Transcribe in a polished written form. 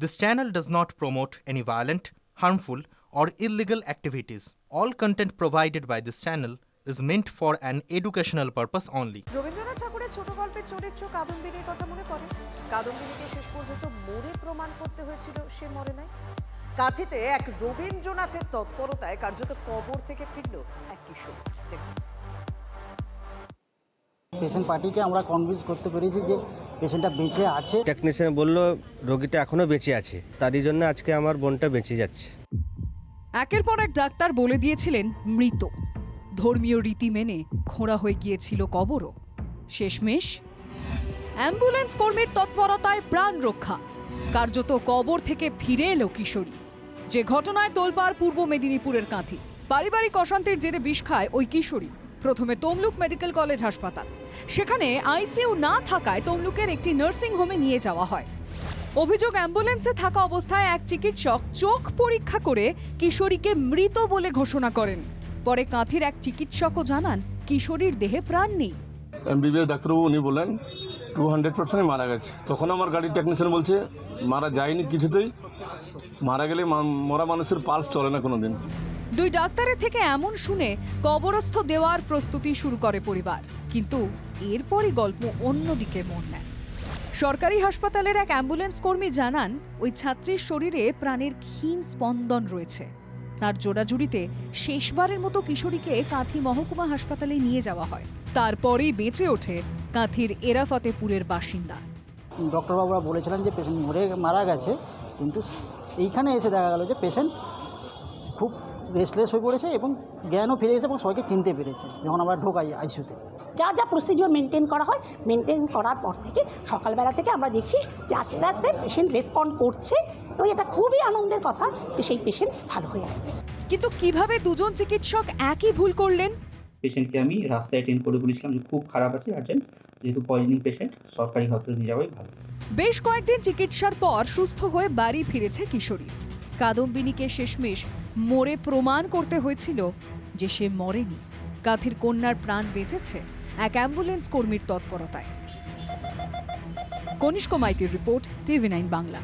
This channel does not promote any violent, harmful, or illegal activities. All content provided by this channel is meant for an educational purpose only. Rabindranath ঠাকুরের ছোট গল্পের চরিত্র কাদম্বিনীর কথা মনে পড়ে। কাদম্বিনীকে শেষ পর্যন্ত মরে প্রমাণ করতে হয়েছিল সে মরে নাই। কাঁথিতে এক রবীন্দ্রনাথের তৎপরতায় কার্যত কবর থেকে ফিরল এক কিশোর। দেখুন, পেশেন্ট পার্টিকে আমরা কনভিন্স করতে পেরেছি যে পেশেন্টটা বেঁচে আছে। টেকনিশিয়ান বলল রোগীটা এখনো বেঁচে আছে, তারই জন্য আজকে আমার বোনটা বেঁচে যাচ্ছে। একের পর এক ডাক্তার বলে দিয়েছিলেন মৃত। ধর্মীয় রীতি মেনে খোঁড়া হয়ে গিয়েছিল কবরও। শেষমেশ অ্যাম্বুলেন্স কর্মীর তৎপরতায় প্রাণ রক্ষা। কার্যত কবর থেকে ফিরে এলো কিশোরী। যে ঘটনায় তোলপাড় পূর্ব মেদিনীপুরের কাঁথি। পারিবারিক অশান্তির জেরে বিষ খায় ওই কিশোরী। প্রথমে তমলুক মেডিকেল কলেজ হাসপাতাল, সেখানে আইসিইউ না থাকায় তমলুকের একটি নার্সিং হোমে নিয়ে যাওয়া হয়। অভিযোগ, অ্যাম্বুলেন্সে থাকা অবস্থায় এক চিকিৎসক চোখ পরীক্ষা করে কিশোরীকে মৃত বলে ঘোষণা করেন। পরে কাঁথির এক চিকিৎসকও জানান কিশোরীর দেহে প্রাণ নেই। এমবিবিএস ডাক্তারবাবু উনি বলেন 200% মারা গেছে। তখন আমার গাড়ির টেকনিশিয়ান বলছে মারা যায়নি কিছুতেই, মারা গেলে মরা মানুষের পালস চলে না কোনোদিন। দুই ডাক্তারের থেকে এমন শুনে কবরস্থ দেওয়ার প্রস্তুতি শুরু করে পরিবার। কিন্তু এরপরই গল্প অন্যদিকে মোড় নেয়। সরকারি হাসপাতালের এক অ্যাম্বুলেন্স কর্মী জানান ওই ছাত্রীর শরীরে প্রাণের ক্ষীণ স্পন্দন রয়েছে। তার জোড়াজুড়িতে শেষবারের মতো কিশোরীকে কাঁথি মহকুমা হাসপাতালে নিয়ে যাওয়া হয়। তারপরেই বেঁচে ওঠে কাঁথির এরাফাতেপুরের বাসিন্দা। ডক্টরবাবুরা বলেছিলেন যে পেশেন্ট মারা গেছে, কিন্তু এইখানে এসে দেখা গেল যে পেশেন্ট খুব রেস্টলেস হয়ে পড়েছে এবং জ্ঞানও ফিরে এসে এবং সবাইকে চিনতে পেরেছে যখন আমরা ঢোকাই আইসিইউতে। যা যা প্রসিডিওর মেনটেন করা হয়, মেনটেন করার পর থেকে সকালবেলা থেকে আমরা দেখি যে আস্তে আস্তে পেশেন্ট রেসপন্ড করছে এবং এটা খুবই আনন্দের কথা যে সেই পেশেন্ট ভালো হয়ে যাচ্ছে। কিন্তু কিভাবে দুজন চিকিৎসক একই ভুল করলেন? পেশেন্টকে আমি রাস্তায় অ্যাটেন্ড করে বলেছিলাম যে খুব খারাপ আছে, আর্জেন্ট, যেহেতু পয়জনিং পেশেন্ট সরকারি হাসপাতালে নিয়ে যাওয়াই ভালো। বেশ কয়েকদিন চিকিৎসার পর সুস্থ হয়ে বাড়ি ফিরেছে কিশোরী। কাদম্বিনীকে শেষমেশ মরে প্রমাণ করতে হয়েছিল যে সে মরেনি। কাঁথির কন্যার প্রাণ বেঁচেছে এক অ্যাম্বুলেন্স কর্মীর তৎপরতায়। কনিষ্ক মাইতির রিপোর্ট, TV9 বাংলা।